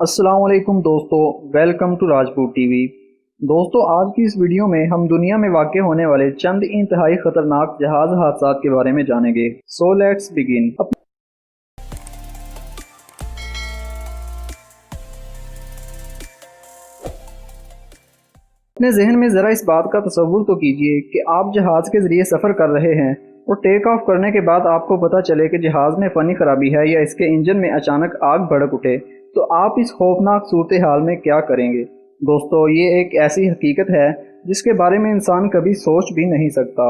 अस्सलाम वालेकुम दोस्तों, वेलकम टू राजपूत टीवी। दोस्तों, आज की इस वीडियो में हम दुनिया में वाक़ होने वाले चंद इंतहाई ख़तरनाक जहाज़ हादसात के बारे में जानेंगे। So let's begin. अपने जहन में ज़रा इस बात का तसव्वुर तो कीजिए कि आप जहाज़ के ज़रिए सफ़र कर रहे हैं और टेक ऑफ करने के बाद आपको पता चले कि जहाज़ में फ़नी ख़राबी है या इसके इंजन में अचानक आग भड़क उठे, तो आप इस खौफनाक सूरत हाल में क्या करेंगे। दोस्तों, ये एक ऐसी हकीकत है जिसके बारे में इंसान कभी सोच भी नहीं सकता।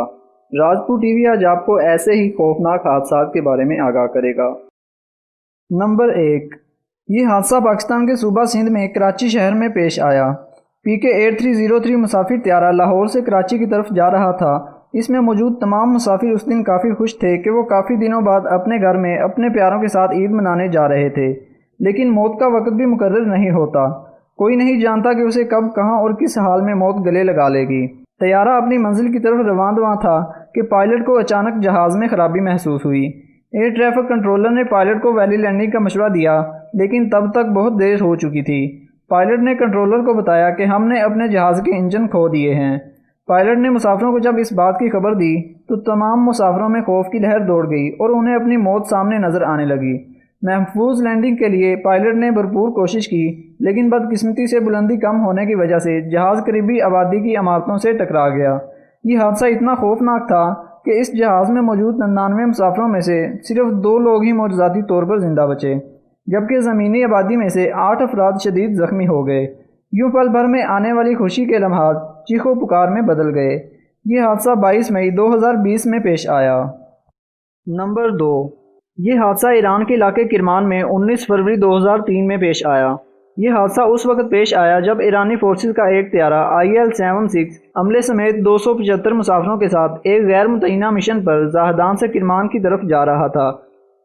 राजपूत टीवी आज आपको ऐसे ही खौफनाक हादसात के बारे में आगाह करेगा। नंबर 1, ये हादसा पाकिस्तान के सूबा सिंध में कराची शहर में पेश आया। PK 8303 मुसाफिर त्यारा लाहौर से कराची की तरफ जा रहा था। इसमें मौजूद तमाम मुसाफिर उस दिन काफ़ी खुश थे कि वो काफ़ी दिनों बाद अपने घर में अपने प्यारों के साथ ईद मनाने जा रहे थे। लेकिन मौत का वक्त भी मुकर्रर नहीं होता। कोई नहीं जानता कि उसे कब, कहाँ और किस हाल में मौत गले लगा लेगी। तैयारा अपनी मंजिल की तरफ रवाना था कि पायलट को अचानक जहाज़ में खराबी महसूस हुई। एयर ट्रैफिक कंट्रोलर ने पायलट को वैली लैंडिंग का मशवरा दिया, लेकिन तब तक बहुत देर हो चुकी थी। पायलट ने कंट्रोलर को बताया कि हमने अपने जहाज़ के इंजन खो दिए हैं। पायलट ने मुसाफिरों को जब इस बात की खबर दी तो तमाम मुसाफिरों में खौफ की लहर दौड़ गई और उन्हें अपनी मौत सामने नज़र आने लगी। महफूज लैंडिंग के लिए पायलट ने भरपूर कोशिश की, लेकिन बदकिस्मती से बुलंदी कम होने की वजह से जहाज़ करीबी आबादी की इमारतों से टकरा गया। ये हादसा इतना खौफनाक था कि इस जहाज़ में मौजूद 99 मुसाफिरों में से सिर्फ 2 लोग ही मौजूदाती तौर पर जिंदा बचे, जबकि ज़मीनी आबादी में से 8 अफराद शदीद ज़ख्मी हो गए। यूँ पल भर में आने वाली खुशी के लम्हात चीखो पुकार में बदल गए। ये हादसा 22 मई 2020 में पेश आया। नंबर 2, ये हादसा ईरान के इलाके किरमान में 19 फरवरी 2003 में पेश आया। ये हादसा उस वक्त पेश आया जब ईरानी फोर्सेस का एक त्यारा IL-76 अमले समेत 275 मुसाफिरों के साथ एक गैर मुतय्यना मिशन पर जाहदान से किरमान की तरफ जा रहा था।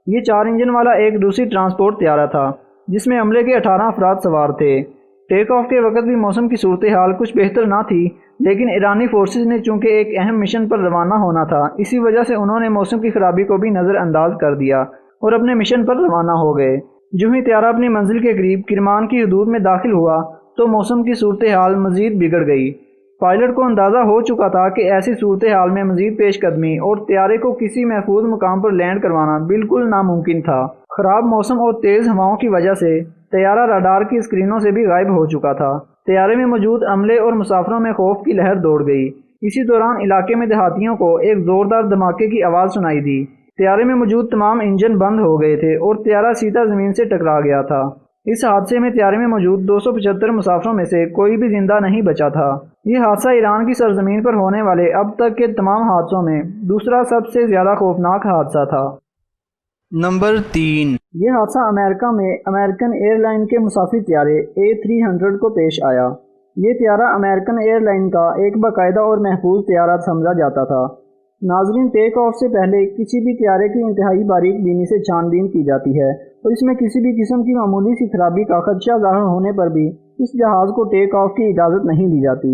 ये 4 इंजन वाला एक दूसरी ट्रांसपोर्ट त्यारा था जिसमें अमले के 18 अफराद सवार थे। टेक ऑफ के वक्त भी मौसम की सूरत हाल कुछ बेहतर ना थी, लेकिन ईरानी फोर्सेस ने चूंकि एक अहम मिशन पर रवाना होना था, इसी वजह से उन्होंने मौसम की खराबी को भी नज़रअंदाज कर दिया और अपने मिशन पर रवाना हो गए। जो ही त्यारा अपनी मंजिल के करीब किरमान की हदूद में दाखिल हुआ तो मौसम की सूरत हाल मज़ीद बिगड़ गई। पायलट को अंदाज़ा हो चुका था कि ऐसी सूरत हाल में मज़ीद पेशकदमी और त्यारे को किसी महफूज मुकाम पर लैंड करवाना बिल्कुल नामुमकिन था। ख़राब मौसम और तेज़ हवाओं की वजह से त्यारा रडार की स्क्रीनों से भी गायब हो चुका था। त्यारे में मौजूद अमले और मुसाफिरों में खौफ की लहर दौड़ गई। इसी दौरान इलाके में देहातियों को एक ज़ोरदार धमाके की आवाज़ सुनाई दी। त्यारे में मौजूद तमाम इंजन बंद हो गए थे और त्यारा सीधा ज़मीन से टकरा गया था। इस हादसे में त्यारे में मौजूद 275 मुसाफिरों में से कोई भी जिंदा नहीं बचा था। ये हादसा ईरान की सरजमीन पर होने वाले अब तक के तमाम हादसों में दूसरा सबसे ज़्यादा खौफनाक हादसा था। नंबर 3, ये हादसा अमेरिका में अमेरिकन एयरलाइन के मुसाफिर त्यारे A300 को पेश आया। ये त्यारा अमेरिकन एयरलाइन का एक बाकायदा और महफूज त्यारा समझा जाता था। नाजरीन, टेक ऑफ से पहले किसी भी त्यारे की इंतहाई बारीक बीनी से छानबीन की जाती है और इसमें किसी भी किस्म की मामूली सी खराबी का खदशा ज़ाहिर होने पर भी इस जहाज़ को टेक ऑफ की इजाज़त नहीं दी जाती।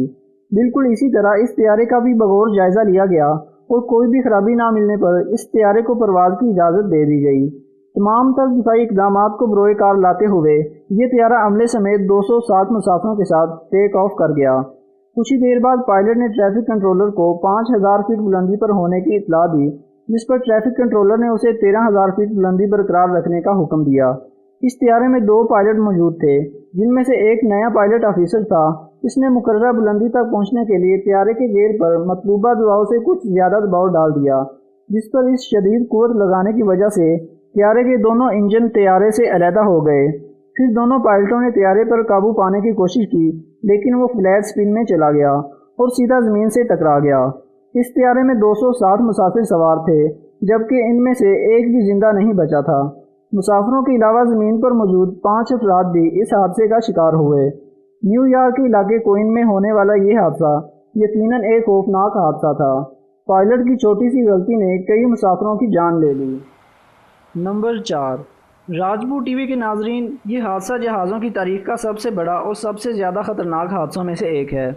बिल्कुल इसी तरह इस त्यारे का भी बगौर जायज़ा लिया गया और कोई भी खराबी ना मिलने पर इस त्यारे को परवाज़ की इजाज़त दे दी गई। तमाम तर दिफाई इक़दामात को बरोए कार लाते हुए ये त्यारा अमले समेत 207 मुसाफिरों के साथ टेक ऑफ कर गया। कुछ ही देर बाद पायलट ने ट्रैफिक कंट्रोलर को 5000 फीट बुलंदी पर होने की इत्तला दी, जिस पर ट्रैफिक कंट्रोलर ने उसे 13000 फीट बुलंदी बरकरार रखने का हुक्म दिया। इस त्यारे में 2 पायलट मौजूद थे, जिनमें से एक नया पायलट ऑफिसर था। इसने मुकर्ररा बुलंदी तक पहुंचने के लिए त्यारे के गेयर पर मतलूबा दबाव से कुछ ज़्यादा दबाव डाल दिया, जिस पर इस शदीद कुव्वत लगाने की वजह से त्यारे के दोनों इंजन त्यारे से अलहदा हो गए। फिर दोनों पायलटों ने त्यारे पर काबू पाने की कोशिश की, लेकिन वो फ्लैट स्पिन में चला गया और सीधा ज़मीन से टकरा गया। इस त्यारे में 207 मुसाफिर सवार थे, जबकि इनमें से एक भी जिंदा नहीं बचा था। मुसाफिरों के अलावा ज़मीन पर मौजूद 5 अफराद भी इस हादसे का शिकार हुए। न्यूयॉर्क के इलाके कोइन में होने वाला ये हादसा यकीनन एक खौफनाक हादसा था। पायलट की छोटी सी गलती ने कई मुसाफिरों की जान ले ली। नंबर 4, राजपूत टीवी के नाजरीन, ये हादसा जहाज़ों की तारीख का सबसे बड़ा और सबसे ज़्यादा ख़तरनाक हादसों में से एक है।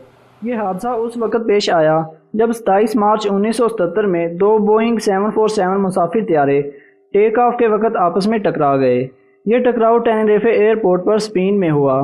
ये हादसा उस वक़्त पेश आया जब 27 मार्च 1977 में 2 बोइंग 747 मुसाफिर त्यारे टेक ऑफ के वक़्त आपस में टकरा गए। یہ ٹکراؤ ٹینریفے ایئرپورٹ پر اسپین میں ہوا۔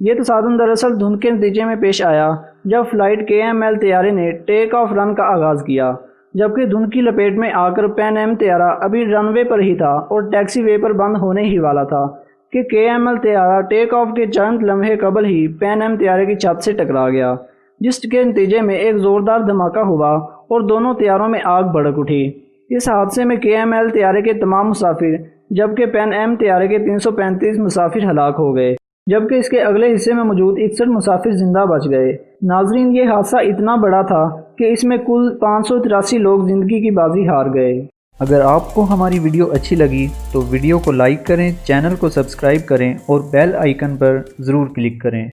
یہ تصادم دراصل دھند کے نتیجے میں پیش آیا جب فلائٹ KML طیارے نے ٹیک آف رن کا آغاز کیا، جبکہ دھند کی لپیٹ میں آ کر پین ایم طیارہ ابھی رن وے پر ہی تھا اور ٹیکسی وے پر بند ہونے ہی والا تھا کہ KML طیارہ ٹیک آف کے چند لمحے قبل ہی پین ایم طیارے کی چھت سے ٹکرا گیا، جس کے نتیجے میں ایک زوردار دھماکہ ہوا اور دونوں طیاروں میں آگ بھڑک اٹھی۔ اس حادثے میں KML طیارے کے تمام مسافر جبکہ پین ایم طیارے کے 335 مسافر ہلاک ہو گئے، جبکہ اس کے اگلے حصے میں موجود 61 مسافر زندہ بچ گئے۔ ناظرین، یہ حادثہ اتنا بڑا تھا کہ اس میں کل 583 لوگ زندگی کی بازی ہار گئے۔ اگر آپ کو ہماری ویڈیو اچھی لگی تو ویڈیو کو لائک کریں، چینل کو سبسکرائب کریں اور بیل آئیکن پر ضرور کلک کریں۔